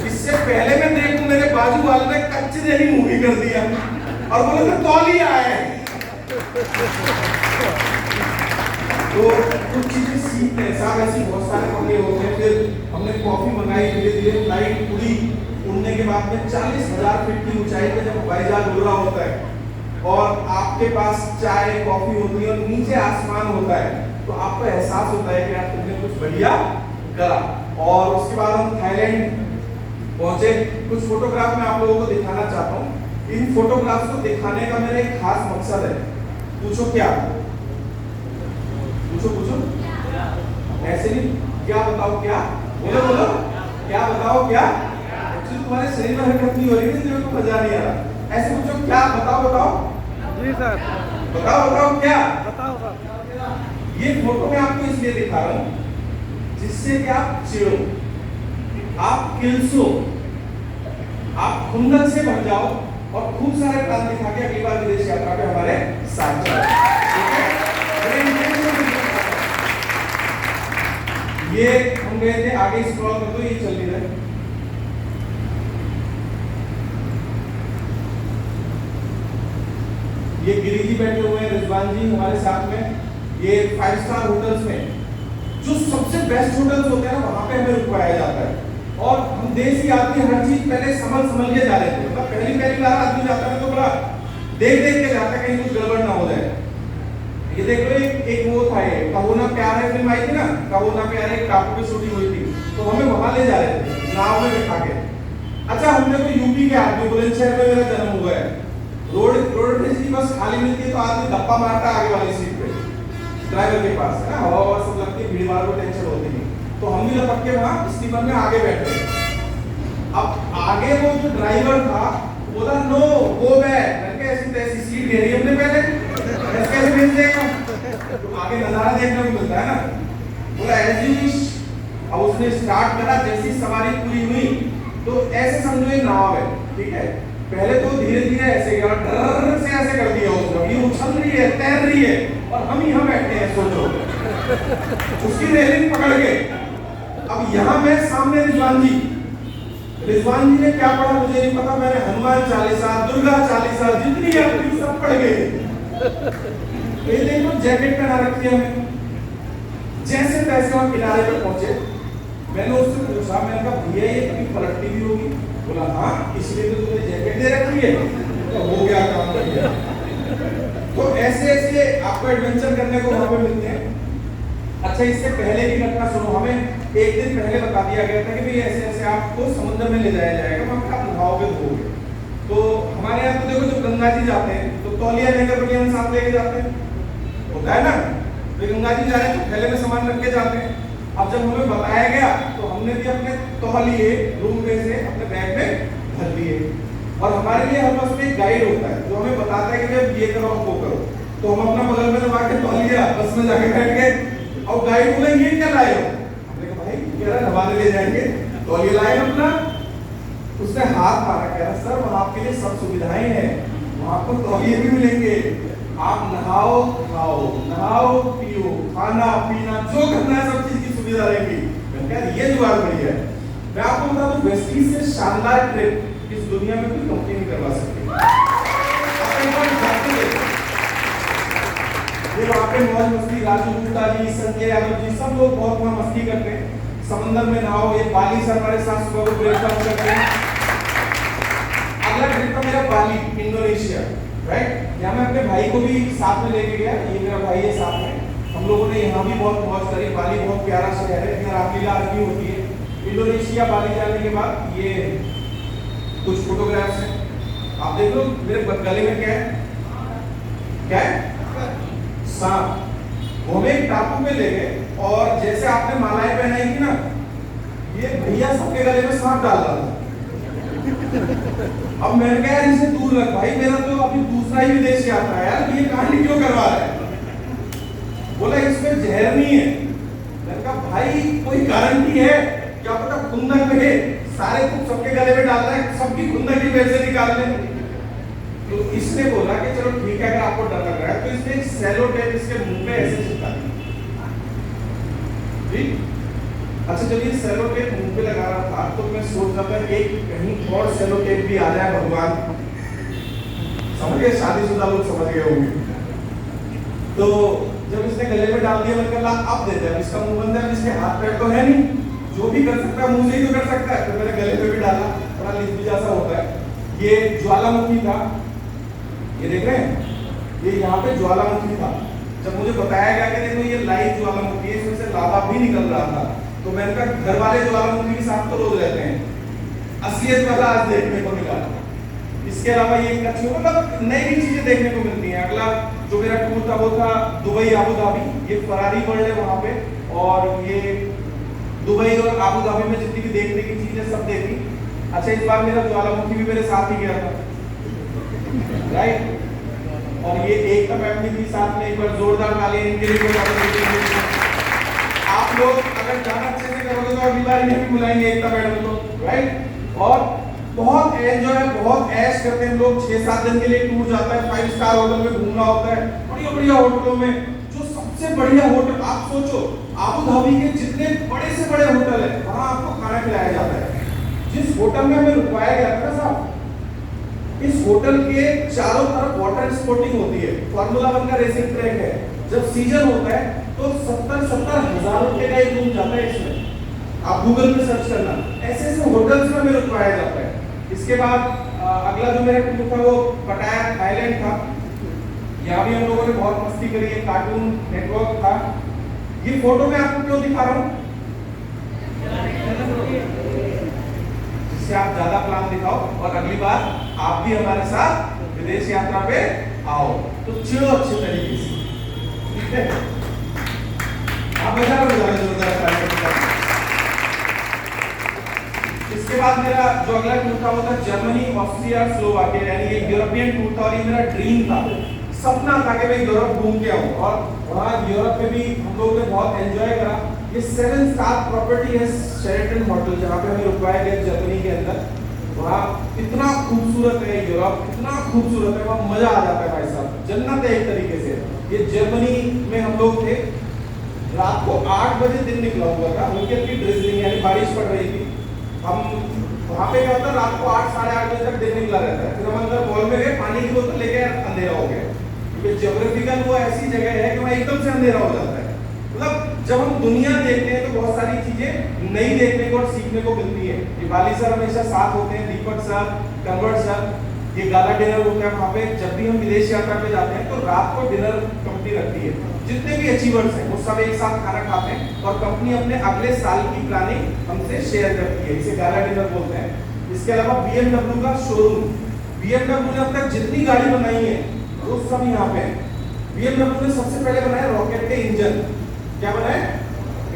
इससे पहले मैं देखूं मेरे बाजू वाले ने कच्चे जैसी मूवी कर दिया और बोले तो तौलिया है। तो कुछ चीजें सीखते हैं साहब, ऐसी बहुत सारे मौके होते हैं। फिर हमने कॉफी मंगाई, धीरे धीरे फ्लाइट उड़ी, उड़ने के बाद में 40,000 फीट की ऊंचाई पे जब हवाई जहाज उड़ रहा होता है और आपके पास चाय कॉफी होती है और नीचे आसमान होता है, तो आपको एहसास होता है कि यार तुमने कुछ बढ़िया करा। और उसके बाद हम थाईलैंड पहुंचे। कुछ फोटोग्राफ मैं आप लोगों को दिखाना चाहता हूँ। इन फोटोग्राफ्स को दिखाने का मेरा एक खास मकसद है। पूछो क्या? पूछो ऐसे नहीं, क्या बताओ क्या? बोलो क्या बताओ क्या? एक्चुअली तुम्हारे शरीर में हरकत नहीं हो रही है, तेरे को मजा नहीं आ रहा। ऐसे पूछो क्या, बताओ बताओ जी सर, बताओ बताओ क्या। बताओ सर। ये फोटो मैं आपको इसलिए दिखा रहा हूँ जिससे कि आप चिड़ो, आप किलसो, आप खुंदक से भर जाओ और खूब सारे प्लान दिखा के अगली बार विदेश यात्रा पे हमारे साथ चलो। ठीक है, ये हम गए थे, आगे स्क्रॉल कर दो, ये चल नहीं रहा। ये गिरी जी बैठे हुए हैं, रिजवान जी हमारे साथ में। ये 5 स्टार होटल्स में जो सबसे बेस्ट होटल्स होते हैं ना, वहां पे हमें रुकवाया जाता है। और हम देसी आदमी हर चीज पहले समझ के जा रहे थे, मतलब पहली बार आदमी जाता है तो बड़ा देख के जाता है, कहीं कुछ गड़बड़ ना हो जाए। ये देख लो, एक वो था, ये कहो ना प्यार है फिल्म आई थी ना, कहो ना प्यार है, टापू पे शूटिंग हुई थी, तो हमें वहां ले जा रहे थे नाव में बिठा के। अच्छा, हमने तो यूपी के आदमी, बुलंदशहर में मेरा जन्म हुआ है, रोड पे जी बस खाली मिलती है तो आदमी धप्पा मारता आगे वाली सीट पे, ड्राइवर के पास है ना, हवा सब लगती है, भीड़ भाड़ को टेंशन होती नहीं, तो हम भी लपक के वहां स्टीमर में आगे बैठे। अब आगे वो जो ड्राइवर था बोला नो गो बैक, मैंने ऐसी तैसी सीट दे रही हमने पहले, कैसे भेज देगा, तो आगे नजारा देखने को मिलता है ना। बोला एज यू विश। अब उसने स्टार्ट करा, जैसी सवारी पूरी हुई तो ऐसे समझो ये नाव है, ठीक है, पहले तो धीरे धीरे ऐसे गया, डर से ऐसे कर दिया उसने, ये उछल रही है, तैर रही है और हम यहाँ बैठे हैं, सोचो उसकी रेलिंग पकड़ के। अब यहाँ मैं सामने रिजवान जी ने क्या पढ़ा मुझे नहीं पता, मैंने हनुमान चालीसा, दुर्गा चालीसा, जितनी आती सब पढ़ गए। ये देखो जैकेट पहना रखी है हमें, जैसे तैसे हम किनारे पे पहुंचे। मैंने उससे पूछा, मैंने कहा भैया ये कभी पलटती भी होगी? बोला हाँ, इसलिए तो तुमने जैकेट दे रखी है। तो हो गया काम बढ़िया। तो ऐसे आपको एडवेंचर करने को वहां पे मिलते हैं। अच्छा, इससे पहले की घटना सुनो, हमें एक दिन पहले बता दिया गया था कि भाई ऐसे ऐसे आपको समुद्र में ले जाया जाएगा, वहां पे आप नहाओगे धोओगे। तो हमारे यहाँ तो देखो जब गंगा जी जाते हैं तो तौलिया लेकर बढ़िया हम साथ लेके जाते हैं, होता है ना, तो गंगा जी जा रहे हैं तो थैले में सामान रख के जाते हैं। अब जब हमें बताया गया तो हमने भी अपने तौलिए रूम में से अपने बैग में भर लिए, और हमारे लिए हर बस में एक गाइड होता है जो हमें बताता है कि जब ये करो वो करो, तो हम अपना बगल में दबा के तौलिया बस में जाके बैठ गए। और गाइड बोले ये क्या लाए हो? हमने कहा भाई कह रहा नहाने ले जाएंगे, तौलिया लाए अपना। उसने हाथ मारा, कह रहा सर वहां आपके लिए सब सुविधाएं हैं, वहां आपको तौलिए भी मिलेंगे, आप नहाओ खाओ, नहाओ पियो, खाना पीना जो करना है सब चीज की सुविधा रहेगी। मैंने कहा ये जुगाड़ बढ़िया है। मैं आपको बता दूं, वेस्टीज से शानदार ट्रिप इस दुनिया में कोई कंपनी नहीं करवा सकती। ये वहाँ पे मौज मस्ती, राजू गुप्ता जी, संजय यादव जी, सब लोग बहुत वहाँ मस्ती करते हैं, समंदर में नहाओ। ये बाली सर हमारे साथ सुबह को ब्रेकफास्ट करते हैं। अगला ट्रिप था मेरा बाली, इंडोनेशिया, राइट। यहाँ मैं अपने भाई को भी साथ में लेके गया, ये मेरा भाई है साथ में। हम लोगों ने यहाँ भी बहुत मौज करी। बाली बहुत प्यारा शहर है, यहाँ रामलीला आरती होती है। इंडोनेशिया बाली जाने के बाद ये कुछ फोटोग्राफ्स हैं, आप देख लो। मेरे गले में क्या है, क्या है? सांप। वो हमें एक टापू में ले गए और जैसे आपने मालाएं पहनाई थी ना, ये भैया सबके गले में सांप डाल रहा था। अब मैंने कहा इसे दूर रख भाई, मेरा तो अभी दूसरा ही विदेश यात्रा है यार, ये कहानी क्यों करवा रहा है? बोला इसमें जहर नहीं है। मैंने कहा भाई कोई गारंटी है? क्या पता खुंदक में सारे कुछ सबके गले में डाल रहा है, सबकी खुंदक ही वैसे निकाल ले। तो इसने बोला कि चलो ठीक है, अगर आपको डर लग रहा है तो इसने एक सेलो टेप इसके मुंह पे ऐसे चिपका दिया। ठीक। अच्छा, जब ये सेलो टेप मुंह पे लगा रहा था तो मैं सोच रहा था कि कहीं और सेलो टेप भी आ जाए, भगवान समझ गए, शादीशुदा लोग समझ गए होंगे। तो जब इसने गले में डाल दिया, मैंने कहा अब देते हैं, इसका मुंह बंद है, इसके हाथ पैर तो है नहीं, जो भी कर सकता है मुंह से ही तो कर सकता है। तो मैंने गले में भी डाला, बड़ा लिपि जैसा होता है। ये ज्वालामुखी था, ये देख रहे हैं, ये यहाँ पे ज्वालामुखी था। जब मुझे बताया गया कि देखो ये लाइव ज्वालामुखी है, इसमें से लावा भी निकल रहा था, तो मैंने कहा घर वाले ज्वालामुखी के साथ तो रोज रहते हैं, असलियत वाला आज देखने को मिला। इसके अलावा ये अच्छी मतलब नई नई चीजें देखने को मिलती हैं। अगला जो मेरा टूर था वो था दुबई आबू धाबी, ये फरारी वर्ल्ड है वहाँ पे, और ये दुबई और आबू धाबी में जितनी भी देखने की चीजें सब देखी। अच्छा इस बार मेरा ज्वालामुखी भी मेरे साथ ही गया था, राइट? और ये एकता मैम भी साथ में, एक बार जोरदार ताली इनके लिए कोई। आप लोग अगर जाना अच्छे से करोगे तो अगली बार इन्हें भी बुलाएंगे एकता मैडम को, राइट? और बहुत एंजॉय, बहुत ऐश करते हैं लोग। 6-7 दिन के लिए टूर जाता है, 5 स्टार होटल में घूमना होता है, बढ़िया बढ़िया होटलों में। जो सबसे बढ़िया होटल, आप सोचो आबू धाबी के जितने बड़े से बड़े होटल है वहां आपको खाना खिलाया जाता है। जिस होटल में हमें रुकवाया गया था ना साहब, इस होटल के चारों तरफ वाटर स्पोर्टिंग होती है, फार्मूला 1 का रेसिंग ट्रैक है। जब सीजन होता है तो 70-70 हजार रुपए का एक रूम जाता है इसमें। आप गूगल पे सर्च करना, ऐसे ऐसे होटल्स में हमें रुकवाया जाता है। इसके बाद अगला जो मेरा टूर था वो पटाया थाईलैंड था। यहाँ भी हम लोगों ने बहुत मस्ती करी है, कार्टून नेटवर्क था। ये फोटो मैं आपको क्यों दिखा रहा हूँ? जिससे आप ज्यादा प्लान दिखाओ और अगली बार आप भी हमारे साथ विदेश यात्रा पे आओ, तो चिड़ो अच्छे तरीके से, ठीक है? आप बजा लो जोरदार। इसके बाद मेरा जो अगला टूर था वो था जर्मनी, ऑस्ट्रिया, स्लोवाकिया, यानी एक यूरोपियन टूर था। और ये मेरा ड्रीम था, सपना था कि मैं यूरोप घूम के आऊं। और वहाँ यूरोप में भी हम लोगों ने बहुत एंजॉय करा। ये 7 स्टार प्रॉपर्टी है शेरेटन होटल, जहाँ पे हमें रुकवाया गया जर्मनी के अंदर। वहाँ इतना खूबसूरत है यूरोप, इतना खूबसूरत है, वहाँ मजा आ जाता है भाई साहब, जन्नत है एक तरीके से। ये जर्मनी में हम लोग थे, रात को 8 बजे दिन निकला हुआ था, हल्की हल्की ड्रिजलिंग यानी बारिश पड़ रही थी। हम वहाँ पे क्या होता है, रात को 8 साढ़े 8 बजे तक दिन निकला रहता है। फिर हम अंदर मॉल में गए, पानी की बोतल लेके अंधेरा हो गया, क्योंकि ज्योग्राफिकल वो ऐसी जगह है कि वहाँ एकदम से अंधेरा हो जाता है। मतलब जब हम दुनिया देखते हैं तो बहुत सारी चीजें नई देखने को और सीखने को मिलती है। ये बाली सर हमेशा साथ होते हैं, दीपक सर, कंवर सर, ये गाला डिनर होता है वहाँ पे। जब भी हम विदेश यात्रा पे जाते हैं तो रात को डिनर कंपनी रखती है, जितने भी अचीवर्स हैं वो सब एक साथ खाना खाते हैं और कंपनी अपने अगले साल की प्लानिंग हमसे शेयर करती है, इसे गाला डिनर बोलते हैं। इसके अलावा BMW का शोरूम, BMW ने अब तक जितनी गाड़ी बनाई है वो सब यहाँ पे है। BMW ने सबसे पहले बनाया रॉकेट के इंजन, क्या बनाए?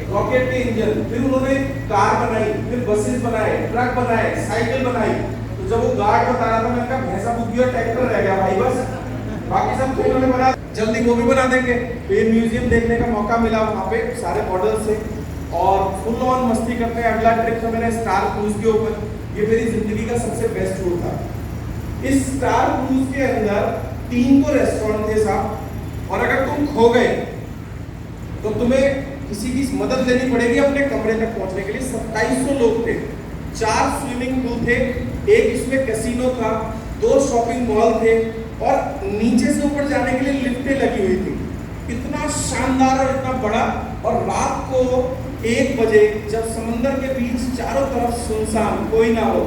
रॉकेट के इंजन। फिर उन्होंने कार बनाई, फिर बसेस बनाए, ट्रक बनाए, साइकिल बनाई। तो जब वो गार्ड बता रहा था मैंने कहा भैंसा बुद्धि और ट्रैक्टर रह गया भाई, बस बाकी सब तो इन्होंने बना, जल्दी वो भी बना देंगे। तो ये म्यूजियम देखने का मौका मिला वहाँ पे सारे मॉडल से, और फुल ऑन मस्ती करते हैं। अगला ट्रिप था मेरा स्टार क्रूज के ऊपर, ये मेरी जिंदगी का सबसे बेस्ट टूर था। इस स्टार क्रूज के अंदर 3 तो रेस्टोरेंट थे साहब, और अगर तुम खो गए तो तुम्हें किसी की मदद लेनी पड़ेगी अपने कमरे तक पहुंचने के लिए। 2700 लोग थे, 4 स्विमिंग पूल थे, एक इसमें कैसीनो था, 2 शॉपिंग मॉल थे, और नीचे से ऊपर जाने के लिए लिफ्टें लगी हुई थी। इतना शानदार और इतना बड़ा। और रात को 1 बजे जब समंदर के बीच चारों तरफ सुनसान, कोई ना हो,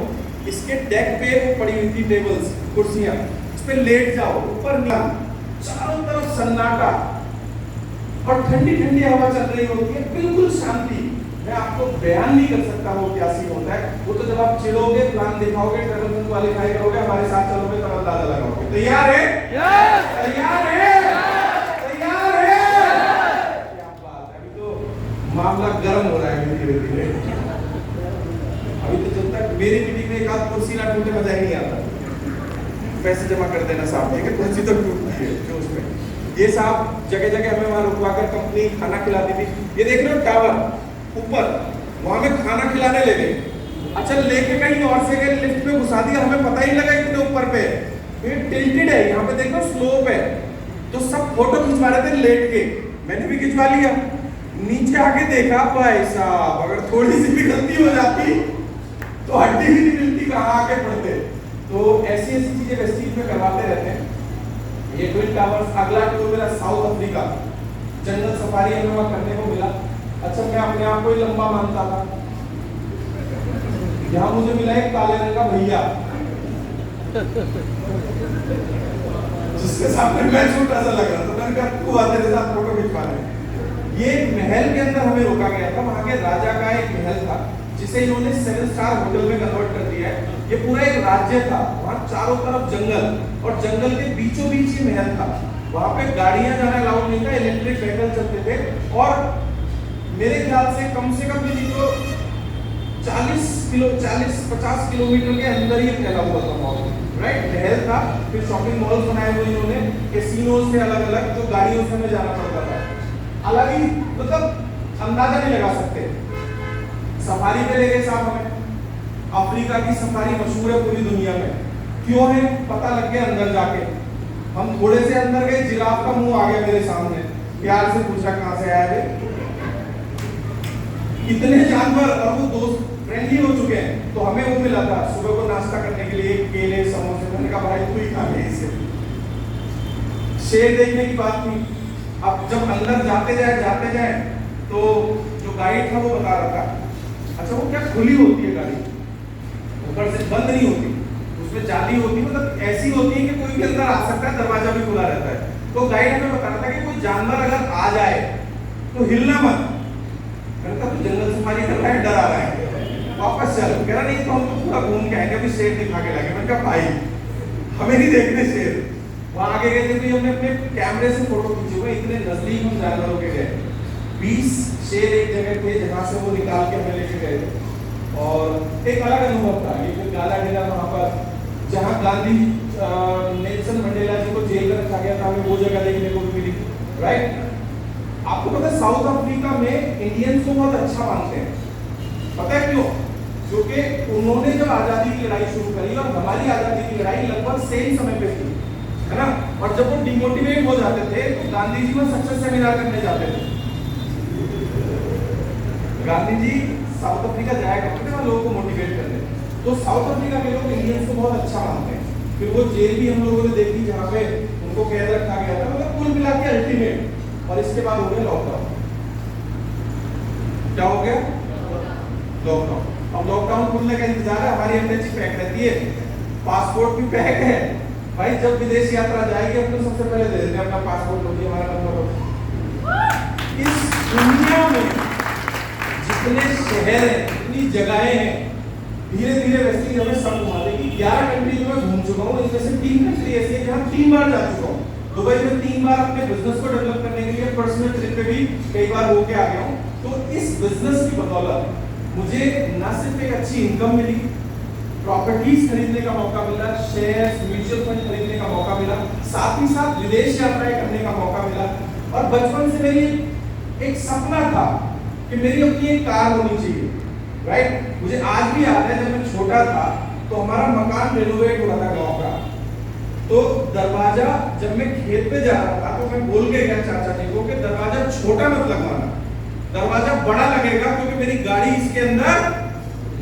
इसके डेक पे वो पड़ी हुई थी टेबल्स, कुर्सियां, उस पे लेट जाओ, ऊपर ना, चारों तरफ सन्नाटा और ठंडी ठंडी हवा चल रही होती है, बिल्कुल शांति। मैं आपको बयान नहीं कर सकता वो क्या सीन होता है। वो तो जब आप चिढ़ोगे, प्लान दिखाओगे, ट्रैवल क्वालिफाई करोगे, हमारे साथ चलोगे तब अंदाजा लगाओगे। तैयार है? तैयार है? तैयार है? क्या बात है, अभी तो मामला गर्म हो रहा है धीरे धीरे। अभी तो जब तक मेरी मीटिंग में एक आध कुर्सी ना टूटे मजा ही नहीं आता। पैसे जमा कर देना साहब, ठीक है? कुर्सी तो टूटती है जो उसमें। ये साहब जगह जगह हमें वहाँ रुकवाकर कंपनी खाना खिलाती थी। ये देख रहे हो टावर ऊपर, वहां में खाना खिलाने ले गए। अच्छा लेके कहीं और से गए, लिफ्ट में घुसा दिया, हमें पता ही लगा इतने ऊपर पे। ये टिल्टेड है, यहाँ पे देखो स्लोप है, तो सब फोटो खिंचवा रहे थे लेट के, मैंने भी खिंचवा लिया। नीचे आके देखा भाई साहब, अगर थोड़ी सी भी गलती हो जाती तो हड्डी भी नहीं मिलती, कहाँ आके पड़ते। तो ऐसी ऐसी चीजें वेस्टीज में करवाते रहते हैं। ये ट्विन टावर्स। अगला टूर मेरा साउथ अफ्रीका, जंगल सफारी हमें वहाँ करने को मिला। अच्छा मैं अपने आप को ही लंबा मानता था, यहाँ मुझे मिला एक काले रंग का भैया जिसके सामने मैं छोटा सा लग रहा था। मैंने कहा तू आ, तेरे साथ फोटो खिंचवा रहे। ये महल के अंदर हमें रोका गया था, वहाँ के राजा का एक महल था जिसे इन्होंने 7 स्टार होटल में कन्वर्ट कर दिया है। ये पूरा एक राज्य था, वहाँ चारों तरफ जंगल, और जंगल के बीचों बीच ये महल था। वहाँ पे गाड़ियां जाना अलाउड नहीं था, इलेक्ट्रिक व्हीकल चलते थे। और मेरे ख्याल से कम भी नहीं तो 40-50 किलोमीटर के अंदर ही फैला हुआ था मॉल, राइट। महल था, फिर शॉपिंग मॉल बनाए हुए इन्होंने, कैसीनोज थे अलग अलग, जो गाड़ियों से हमें जाना पड़ता था। अलग ही मतलब अंदाजा नहीं लगा सकते। सफारी पे ले गए साहब हमें। अफ्रीका की सफारी मशहूर है पूरी दुनिया में, क्यों है पता लग गया अंदर जाके। हम थोड़े से अंदर गए, जिराफ का मुंह आ गया मेरे सामने, प्यार से पूछा कहां से आया रे। इतने जानवर और वो दोस्त फ्रेंडली हो चुके हैं। तो हमें वो मिला था सुबह को नाश्ता करने के लिए केले समोसे। मैंने कहा भाई तू ही खा ले इसे। शेर देखने की बात थी। अब जब अंदर जाते जाए तो जो गाइड था वो बता रहा था, अच्छा वो क्या खुली होती है गाड़ी, ऊपर से बंद नहीं होती, उसमें जाली होती है, मतलब ऐसी होती है कि कोई भी अंदर आ सकता है, दरवाजा भी खुला रहता है। तो गाइड हमें बता रहा था कि कोई जानवर अगर आ जाए तो हिलना मत। मैंने कहा तू जंगल सफारी कर रहा है, डर आ रहा है, वापस चल। कह रहा नहीं तो हम तो पूरा घूम के आएंगे, अभी शेर दिखा के लाएंगे। मैंने कहा भाई हमें नहीं देखने शेर। वहां आगे गए थे, हमने अपने कैमरे से फोटो खींचे हुए, इतने नजदीक हम जानवरों के गए। 20 शेर एक जगह थे जहां से वो निकाल के हमें लेके गए थे। और एक अलग अनुभव था, ये फिर गाला गिरा वहां पर जहां गांधी नेल्सन मंडेला जी को जेल में रखा गया था, हमें वो जगह देखने को मिली, राइट। आपको पता है साउथ अफ्रीका में इंडियंस को बहुत अच्छा मानते हैं, पता है क्यों? क्योंकि उन्होंने जब आजादी की लड़ाई शुरू करी और हमारी आजादी की लड़ाई लगभग सेम समय पे थी, है ना। और जब वो डिमोटिवेट हो जाते थे तो गांधी जी को सक्सेस सेमिनार करने जाते थे। गांधी जी साउथ अफ्रीका जाया करते थे वहां लोगों को मोटिवेट करने। तो साउथ अफ्रीका के लोग इंडियंस को बहुत अच्छा मानते हैं। फिर वो जेल भी हम लोगों ने देखी जहाँ पे उनको कैद रखा गया था, मतलब कुल मिला के अल्टीमेट। और इसके बाद हो गया लॉकडाउन। क्या हो गया? लॉकडाउन। अब लॉकडाउन खुलने का इंतजार है, हमारी एमएनसी पैक रहती है, पासपोर्ट भी पैक है। भाई जब विदेश यात्रा जाएगी हम तो सबसे पहले दे देते हैं अपना पासपोर्ट, होती है हमारा नंबर। इस दुनिया में जितने शहर हैं, जितनी जगहें हैं, धीरे धीरे वैसे ही हमें सब घुमा देगी। 11 कंट्री में घूम चुका हूँ, इनमें से 3 कंट्री ऐसी है जहाँ 3 बार जा चुका हूँ। दुबई में 3 बार अपने बिजनेस को डेवलप करने के लिए पर्सनल ट्रिप पे भी कई बार होके आ गया हूँ। तो इस बिजनेस की बदौलत मुझे न सिर्फ एक अच्छी इनकम मिली, प्रॉपर्टीज खरीदने का मौका मिला, शेयर्स म्यूचुअल फंड खरीदने का मौका मिला, साथ ही साथ विदेश यात्राएं करने का मौका मिला। और बचपन से मेरी एक सपना था कि मेरी अपनी एक कार होनी चाहिए, राइट। मुझे आज भी याद है जब मैं छोटा था तो हमारा मकान रेनोवेट हो रहा था गांव का। तो दरवाजा जब मैं खेत पे जा रहा था तो मैं बोल के गया चाचा जी को कि दरवाजा छोटा मत लगवाना, दरवाजा बड़ा लगेगा क्योंकि मेरी गाड़ी इसके अंदर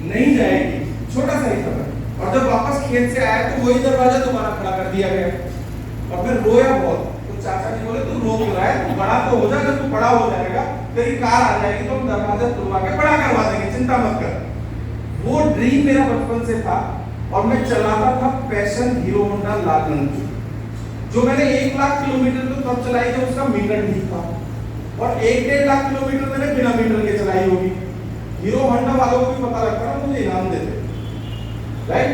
नहीं जाएगी, छोटा सा ही था। और जब वापस खेत से आया तो वही दरवाजा दोबारा खड़ा कर दिया गया और मैं रोया बहुत। तो चाचा जी बोले तू रो क्यों रहा है, तू बड़ा तो हो जा, जब तू बड़ा हो जाएगा तेरी कार आ जाएगी तो हम दरवाजा तुड़वा के बड़ा करवा देंगे, चिंता मत कर। वो ड्रीम मेरा बचपन से था। और मैं चलाता था पैशन हीरो होंडा लाल, जो मैंने 1 लाख किलोमीटर तो तब चलाई जब उसका मीटर ठीक था, और 1-1.5 लाख किलोमीटर मैंने बिना मीटर के चलाई होगी। हीरो होंडा वालों को भी पता लगता ना, मुझे इनाम देते, राइट।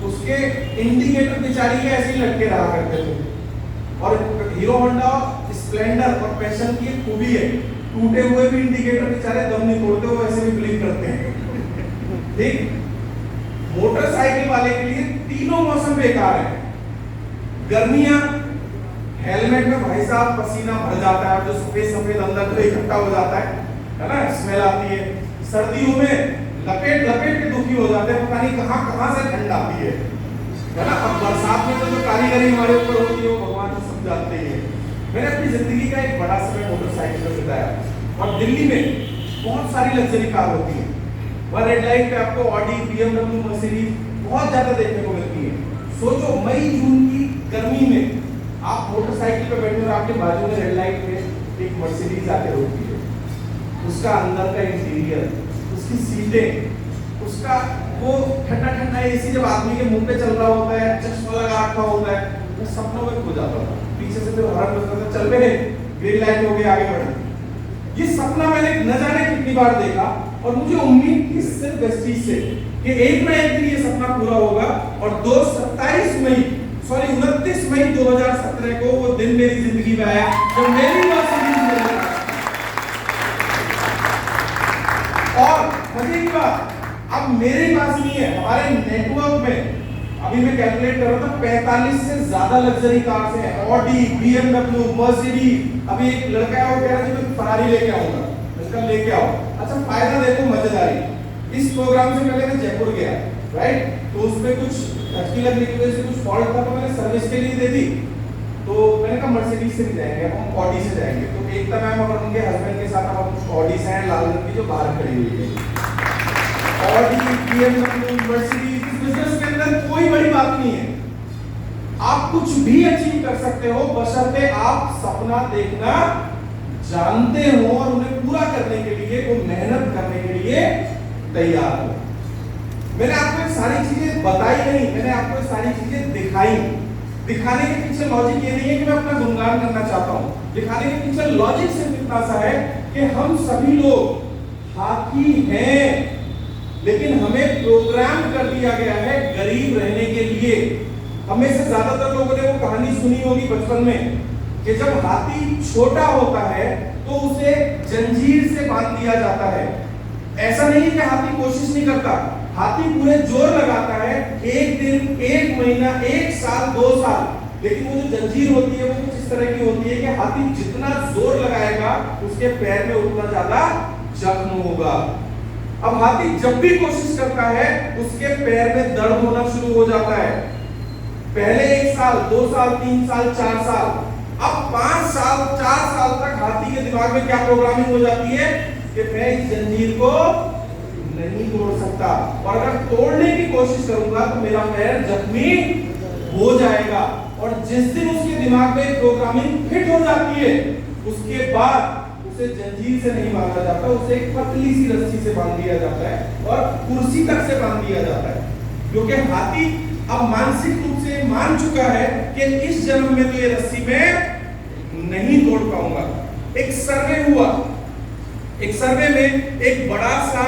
उसके इंडिकेटर बेचारी के ऐसे ही लटके रहा करते थे। और हीरो होंडा स्प्लेंडर और पैशन की एक खूबी है, टूटे हुए भी इंडिकेटर बेचारे दम नहीं तोड़ते, वो ऐसे भी ब्लिंक करते हैं, ठीक। मोटरसाइकिल वाले के लिए तीनों मौसम बेकार है। गर्मियां हेलमेट में भाई साहब पसीना भर जाता है, जो सफेद सफेद अंदर तो इकट्ठा हो जाता है ना, स्मेल आती है। सर्दियों में लपेट लपेट के दुखी हो जाते हैं, पता नहीं कहां से ठंड आती है ना। अब बरसात में तो जो कारीगरी हमारे ऊपर होती है वो भगवान तो सब जानते ही है। मैंने अपनी जिंदगी का एक बड़ा समय मोटरसाइकिल पर बिताया। और दिल्ली में बहुत सारी लग्जरी कार होती है, वह रेड लाइट पे आपको ऑडी, BMW, मर्सिडीज बहुत ज्यादा देखने को मिलती है। सोचो मई जून की गर्मी में आप मोटरसाइकिल पे बैठे हो, आपके बाजू में रेड लाइट पे एक मर्सिडीज आके रोकती है। उसका अंदर का इंटीरियर, उसकी सीटें, उसका वो ठंडा ठंडा एसी जब आदमी के मुंह पे चल रहा होता है, चश्मा लगा रखा होता है, वो सपनों में खो जाता था। पीछे से फिर हॉर्न बजता था, चल बे ग्रीन लाइट हो गई आगे बढ़। ये सपना मैंने न जाने कितनी बार देखा और मुझे उम्मीद थी सिर्फ इस चीज से कि एक ना एक दिन ये सपना पूरा होगा। और 29 मई 2017 को वो दिन मेरी जिंदगी में आया जब मेरी मर्सिडीज मिली। और मजे की बात, अब मेरे पास नहीं है, हमारे नेटवर्क में अभी मैं कैलकुलेट कर रहा था 45 से ज्यादा लग्जरी कार्स हैं, ऑडी, BMW, मर्सिडीज। अभी एक लड़का है वो कह रहा है कि मैं फरारी लेके आऊंगा, मैं लेके आओ। अच्छा फायदा देखो, मजेदारी, इस प्रोग्राम से पहले मैं जयपुर गया, राइट, तो उसमें कुछ धक्की लगने की वजह से कुछ फॉल्ट था, तो मैंने सर्विस के लिए दे दी। तो मैंने कहा मर्सिडीज से नहीं जाएंगे, हम ऑडी से जाएंगे। तो एकता मैम और उनके हस्बैंड के साथ हम ऑडी से हैं, लाल रंग की जो बाहर खड़ी हुई है। ऑडी, BMW, मर्सिडीज, इस बिजनेस के अंदर कोई बड़ी बात नहीं है, आप कुछ भी अचीव कर सकते हो बशर्ते आप सपना देखना जानते हो और उन्हें पूरा करने के लिए वो मेहनत करने के लिए तैयार हो। मैंने आपको ये सारी चीजें बताई नहीं, मैंने आपको ये सारी चीजें दिखाई। दिखाने के पीछे लॉजिक ये नहीं है कि मैं अपना गुणगान करना चाहता हूं, दिखाने के पीछे लॉजिक सिर्फ इतना सा है कि हम सभी लोग हाथी हैं, लेकिन हमें प्रोग्राम कर दिया गया है गरीब रहने के लिए। हमें से ज्यादातर लोगों ने वो कहानी सुनी होगी बचपन में कि जब हाथी छोटा होता है तो उसे जंजीर से बांध दिया जाता है। ऐसा नहीं कि हाथी कोशिश नहीं करता, हाथी पूरे जोर लगाता है, एक दिन, एक महीना, एक साल, 2 साल, लेकिन वो जो जंजीर होती है वो कुछ इस तरह की होती है कि हाथी जितना जोर लगाएगा उसके पैर में उतना ज्यादा जख्म होगा। अब हाथी जब भी कोशिश करता है उसके पैर में दर्द होना शुरू हो जाता है। पहले 1 साल, 2 साल, 3 साल, 4 साल, अब 5 साल, 4 साल तक हाथी के दिमाग में क्या प्रोग्रामिंग हो जाती है कि मैं इस जंजीर को नहीं तोड़ सकता, और अगर तोड़ने की कोशिश करूंगा तो मेरा पैर जख्मी हो जाएगा। और जिस दिन उसके दिमाग में प्रोग्रामिंग फिट हो जाती है उसके बाद उसे जंजीर से नहीं बांधा जाता, उसे एक पतली सी रस्सी से बांध दिया जाता है और कुर्सी तक से बांध दिया जाता है, क्योंकि हाथी अब मानसिक रूप से मान चुका है कि इस जन्म में तो ये रस्सी में नहीं तोड़ पाऊंगा। एक सर्वे हुआ, एक सर्वे में एक बड़ा सा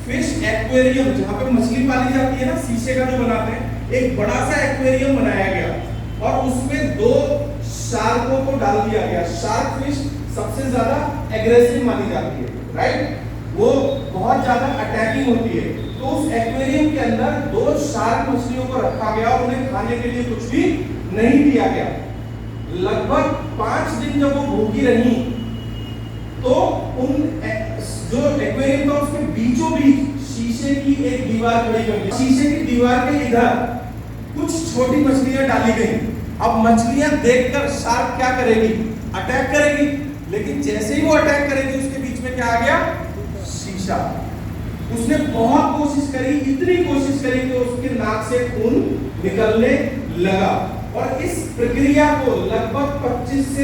फिश एक्वेरियम, जहां पे मछली पाली जाती है ना, शीशे का जो बनाते हैं, एक बड़ा सा एक्वेरियम बनाया गया और उसमें 2 शार्कों को डाल दिया गया। शार्क फिश सबसे ज्यादा एग्रेसिव मानी जाती है, राइट, वो बहुत ज्यादा अटैकिंग होती है। तो उस एक्वेरियम के अंदर 2 शार्क मछलियों को रखा गया और उन्हें खाने के लिए कुछ भी नहीं दिया गया। लगभग 5 दिन जब वो भूखी रही तो उन जो एक्वेरियम था उसके बीचों बीच शीशे की एक दीवार खड़ी कर दी। शीशे की दीवार के इधर कुछ छोटी मछलियां डाली गई। अब मछलियां देखकर शार्क क्या करेगी, अटैक करेगी, लेकिन जैसे ही वो अटैक करेगी उसके बीच में क्या आ गया, शीशा। उसने बहुत कोशिश करी, इतनी कोशिश करी कि उसके नाक से खून निकलने लगा, और इस प्रक्रिया को लगभग 25 से